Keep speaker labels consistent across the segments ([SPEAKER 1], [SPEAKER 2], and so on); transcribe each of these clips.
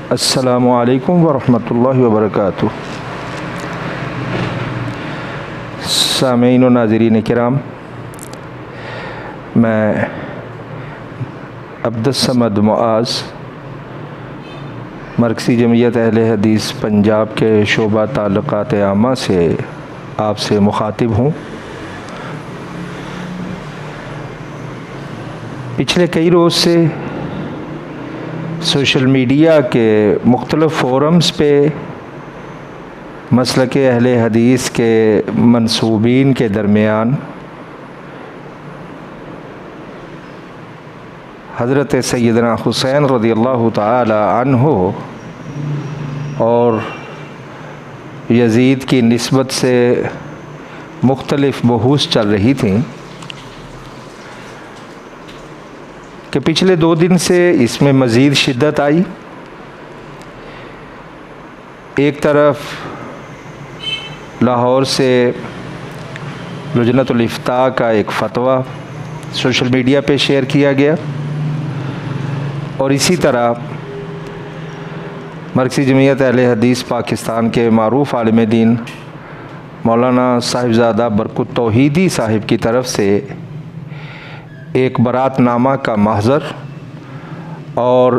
[SPEAKER 1] अस्सलामु अलैकुम वरहमतुल्लाहि वबरकातुह। सामीन व नाज़रीन किराम, मैं अब्दुस्समद मुआज़ मरकज़ी जमीयत अहले हदीस पंजाब के शोबा ताल्लुकात आमा से आपसे मुखातिब हूँ। पिछले कई रोज़ से सोशल मीडिया के मुख्तलिफ़ फ़ोरम्स पे मसलके अहले हदीस के मंसूबीन के दरमियान हज़रत सैयदना हुसैन रज़ियल्लाहु ताला अन्हु और यज़ीद की निस्बत से मुख्तलिफ़ बहूस चल रही थी कि पिछले 2 दिन से इसमें मज़ीद शिद्दत आई। एक तरफ लाहौर से लजनतुल इफ्ता का एक फ़तवा सोशल मीडिया पे शेयर किया गया और इसी तरह मरकज़ी जमीयत अहले हदीस पाकिस्तान के मारूफ़ आलिम दीन मौलाना साहिबज़ादा बरकत तौहीदी साहिब की तरफ से एक बरातनामा का महज़र और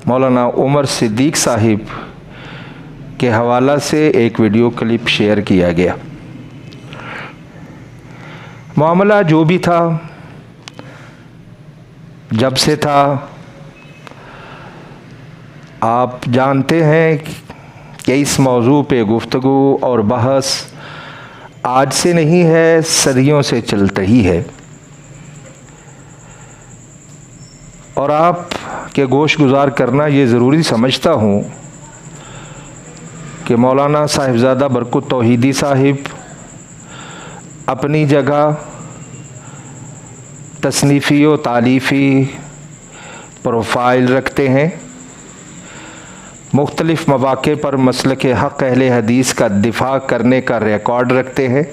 [SPEAKER 1] मौलाना उमर सिद्दीक़ साहिब के हवाला से एक वीडियो क्लिप शेयर किया गया। मामला जो भी था, जब से था, आप जानते हैं कि इस मौजू पे गुफ्तगू और बहस आज से नहीं है, सदियों से चलती ही है। और आप के गोश गुज़ार करना ये ज़रूरी समझता हूँ कि मौलाना साहिबज़ादा बरकत तौहीदी साहिब अपनी जगह तसनीफ़ी व तालीफ़ी प्रोफाइल रखते हैं, मुख्तलिफ़ मवाक़े पर मसलके हक़ अहले हदीस का दिफ़ा करने का रिकॉर्ड रखते हैं,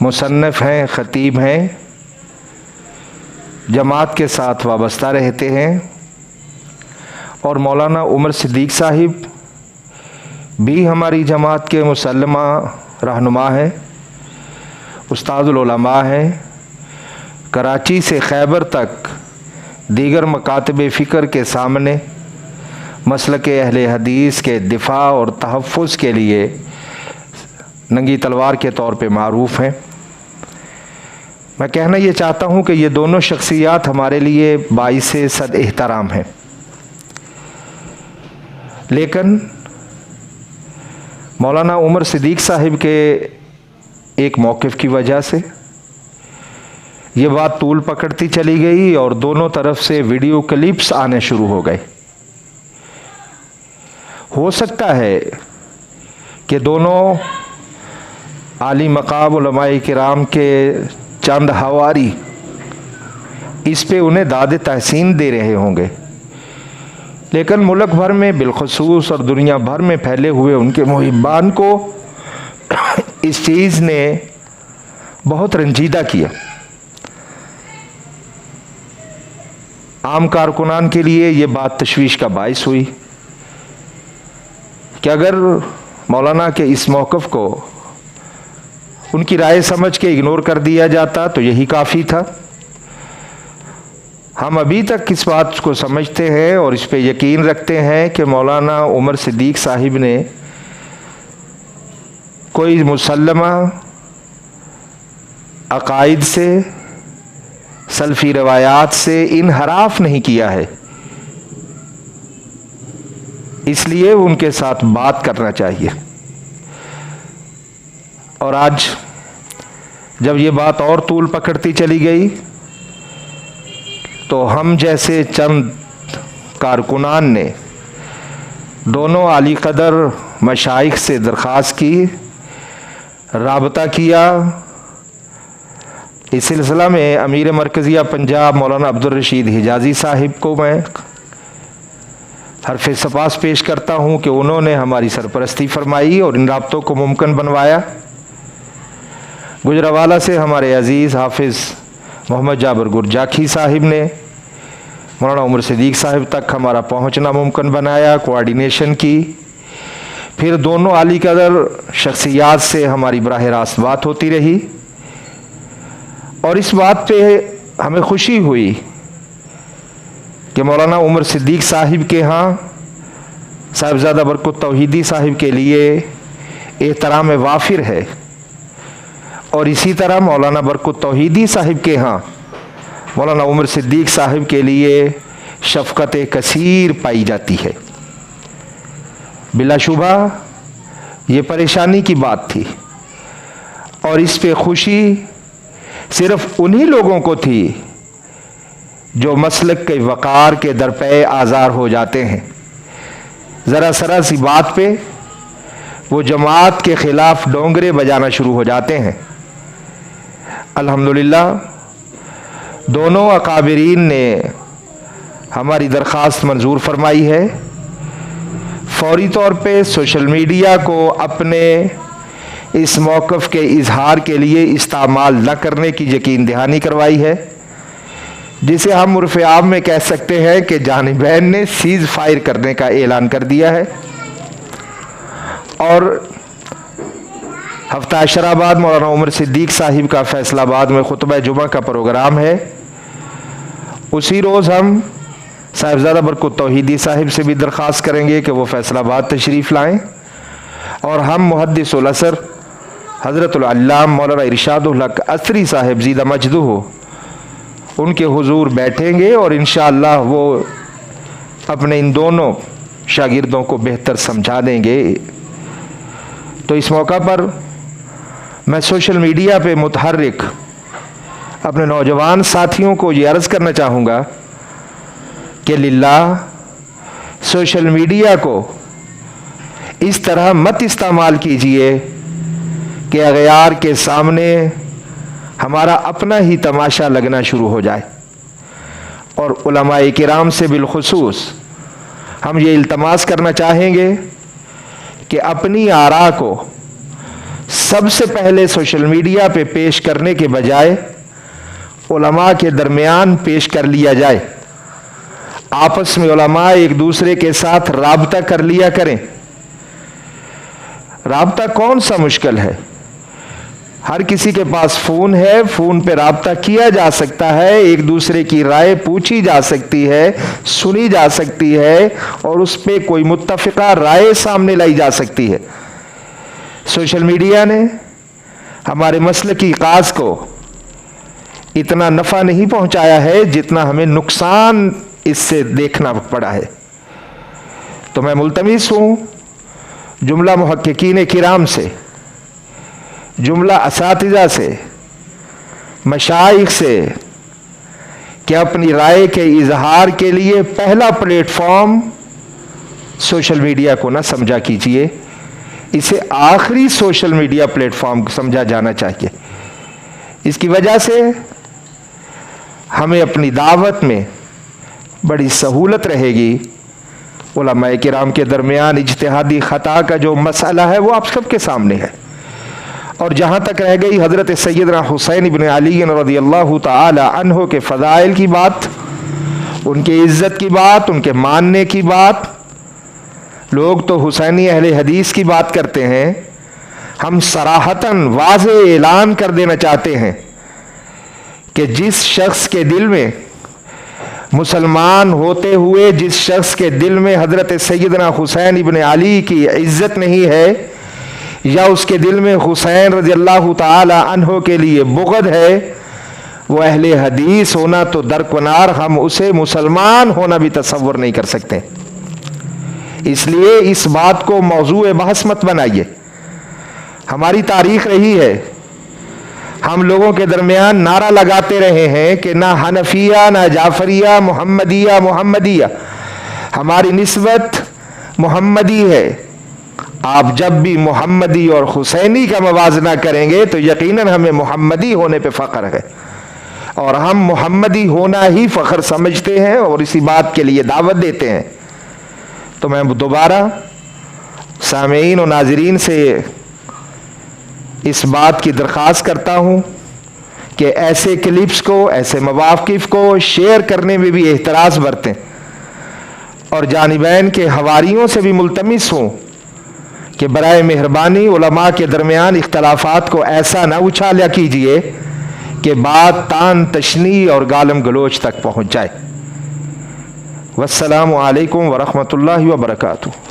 [SPEAKER 1] मुसन्निफ़ हैं, ख़तीब हैं, जमात के साथ वाबस्ता रहते हैं। और मौलाना उमर सिद्दीक़ साहिब भी हमारी जमात के मुसल्लमा रहनुमा हैं, उस्तादुल उलमा हैं। कराची से खैबर तक दीगर मकातब फ़िक्र के सामने मसलके अहले हदीस के दिफ़ा और तहफ़्फ़ुज़ के लिए नंगी तलवार के तौर पे मारूफ़ हैं। मैं कहना ये चाहता हूँ कि ये दोनों शख्सियात हमारे लिए बाइसे सद एहतराम हैं, लेकिन मौलाना उमर सिद्दीक़ साहिब के एक मौक़िफ़ की वजह से ये बात तूल पकड़ती चली गई और दोनों तरफ से वीडियो क्लिप्स आने शुरू हो गए। हो सकता है कि दोनों आली मकाम उलमाए किराम के चंद हवारी इस पे उन्हें दाद तहसीन दे रहे होंगे, लेकिन मुल्क भर में बिलखसूस और दुनिया भर में फैले हुए उनके मुहिब्बान को इस चीज़ ने बहुत रंजीदा किया। आम कारकुनान के लिए ये बात तशवीश का बाइस हुई कि अगर मौलाना के इस मौक़िफ़ को उनकी राय समझ के इग्नोर कर दिया जाता तो यही काफ़ी था। हम अभी तक इस बात को समझते हैं और इस पे यकीन रखते हैं कि मौलाना उमर सिद्दीक़ साहिब ने कोई मुसल्लमा अकायद से, सल्फ़ी रवायात से इनहराफ नहीं किया है, इसलिए उनके साथ बात करना चाहिए। और आज जब ये बात और तूल पकड़ती चली गई तो हम जैसे चंद कारकुनान ने दोनों आली कदर मशाइख से दरख्वास्त की, राबता किया। इस सिलसिला में अमीर मरकज़िया पंजाब मौलाना अब्दुल रशीद हिजाज़ी साहिब को मैं हर्फ़ सपास पेश करता हूँ कि उन्होंने हमारी सरपरस्ती फरमाई और इन राब्तों को मुमकिन बनवाया। गुजरावाला से हमारे अज़ीज़ हाफिज़ मोहम्मद जाबिर गुरजाखी साहिब ने, मौलाना उमर सिद्दीक साहब तक हमारा पहुंचना मुमकिन बनाया, कोऑर्डिनेशन की। फिर दोनों आली कदर शख्सियात से हमारी बराह रास्त बात होती रही और इस बात पे हमें खुशी हुई कि मौलाना उमर सिद्दीक साहिब के यहाँ साहिबजादा बरकत तौहीदी साहिब के लिए एहतराम वाफिर है और इसी तरह मौलाना बरकत तौहीदी साहिब के यहाँ मौलाना उमर सिद्दीक साहिब के लिए शफ़क़त कसीर पाई जाती है। बिलाशुबा ये परेशानी की बात थी और इस पे खुशी सिर्फ उन्हीं लोगों को थी जो मसलक के वक़ार के दरपे आज़ार हो जाते हैं। ज़रा सरा सी बात पे वो जमात के ख़िलाफ़ डोंगरे बजाना शुरू हो जाते हैं। अल्हम्दुलिल्लाह दोनों अकाबिरीन ने हमारी दरख्वास्त मंजूर फरमाई है। फौरी तौर पे सोशल मीडिया को अपने इस मौक़िफ़ के इजहार के लिए इस्तेमाल न करने की यकीन दहानी करवाई है, जिसे हम उर्फ़ आम में कह सकते हैं कि जानिबैन ने सीज़ फायर करने का ऐलान कर दिया है। और हफ्ता अशरा बाद मौलाना उमर सिद्दीक साहिब का फैसलाबाद में खुतबा जुमा का प्रोग्राम है। उसी रोज़ हम साहिबजादा बरकत तौहीदी साहिब से भी दरख्वास्त करेंगे कि वो फैसलाबाद तशरीफ़ लाएँ और हम मुहद्दिसुल असर हज़रतुल अल्लाम मौलाना इरशादुल हक असरी साहिब ज़ीदा मजदूह उनके हुजूर बैठेंगे और इंशाअल्लाह वो अपने इन दोनों शागिर्दों को बेहतर समझा देंगे। तो इस मौका पर मैं सोशल मीडिया पे मुतहर्रिक अपने नौजवान साथियों को ये अर्ज़ करना चाहूँगा कि लिल्लाह सोशल मीडिया को इस तरह मत इस्तेमाल कीजिए कि अग़यार के सामने हमारा अपना ही तमाशा लगना शुरू हो जाए। और उलमाए किराम से बिलखुसूस हम ये इल्तमास करना चाहेंगे कि अपनी आरा को सबसे पहले सोशल मीडिया पे पेश करने के बजाय उलमा के दरमियान पेश कर लिया जाए। आपस में उलमा एक दूसरे के साथ राबता कर लिया करें। राबता कौन सा मुश्किल है, हर किसी के पास फ़ोन है, फ़ोन पे राबता किया जा सकता है, एक दूसरे की राय पूछी जा सकती है, सुनी जा सकती है और उस पर कोई मुत्तफ़िक़ा राय सामने लाई जा सकती है। सोशल मीडिया ने हमारे मसले की काज को इतना नफ़ा नहीं पहुंचाया है जितना हमें नुकसान इससे देखना पड़ा है। तो मैं मुल्तमिस हूँ जुमला मुहक्किकीन किराम से, जुमला असातिज़ा से, मशाइख से कि अपनी राय के इजहार के लिए पहला प्लेटफॉर्म सोशल मीडिया को ना समझा कीजिए, इसे आखिरी सोशल मीडिया प्लेटफॉर्म समझा जाना चाहिए। इसकी वजह से हमें अपनी दावत में बड़ी सहूलत रहेगी। उलमाए किराम के दरमियान इज्तिहादी ख़ता का जो मसला है वो आप सबके सामने है। और जहाँ तक रह गई हज़रत सैयदना हुसैन इब्न अली रज़ियल्लाहु ताला अन्हो के फ़ज़ाइल की बात, उनके इज़्ज़त की बात, उनके मानने की बात, लोग तो हुसैनी अहले हदीस की बात करते हैं। हम सराहतन वाज़े ऐलान कर देना चाहते हैं कि जिस शख्स के दिल में मुसलमान होते हुए जिस शख्स के दिल में हज़रत सैयदना हुसैन इब्न अली की इज़्ज़त नहीं है या उसके दिल में हुसैन रज़ियल्लाहु ताला अन्हो के लिए बुग़्द है, वो अहले हदीस होना तो दरकिनार, हम उसे मुसलमान होना भी तसव्वुर नहीं कर सकते। इसलिए इस बात को मौज़ूए बहस मत बनाइए। हमारी तारीख़ रही है, हम लोगों के दरमियान नारा लगाते रहे हैं कि ना हनफिया, ना जाफरिया, मोहम्मदिया मोहम्मदिया, हमारी निस्बत मोहम्मदी है। आप जब भी मोहम्मदी और हुसैनी का मवाजना करेंगे तो यकीनन हमें मोहम्मदी होने पे फ़ख्र है और हम मोहम्मदी होना ही फ़ख्र समझते हैं और इसी बात के लिए दावत देते हैं। तो मैं दोबारा सामीन और नाज़रीन से इस बात की दरख्वास्त करता हूँ कि ऐसे क्लिप्स को, ऐसे मवाक़िफ़ को शेयर करने में भी एहतराज़ बरतें और जानिबैन के हवारियों से भी मुल्तमिस हों कि बराए मेहरबानी उलमा के दरमियान इख्तलाफात को ऐसा न उछाला कीजिए कि बात तान तशनी और गालम गलोच तक पहुँच जाए। वस्सलामु अलैकुम वरहमतुल्लाहि वबरकातुहू।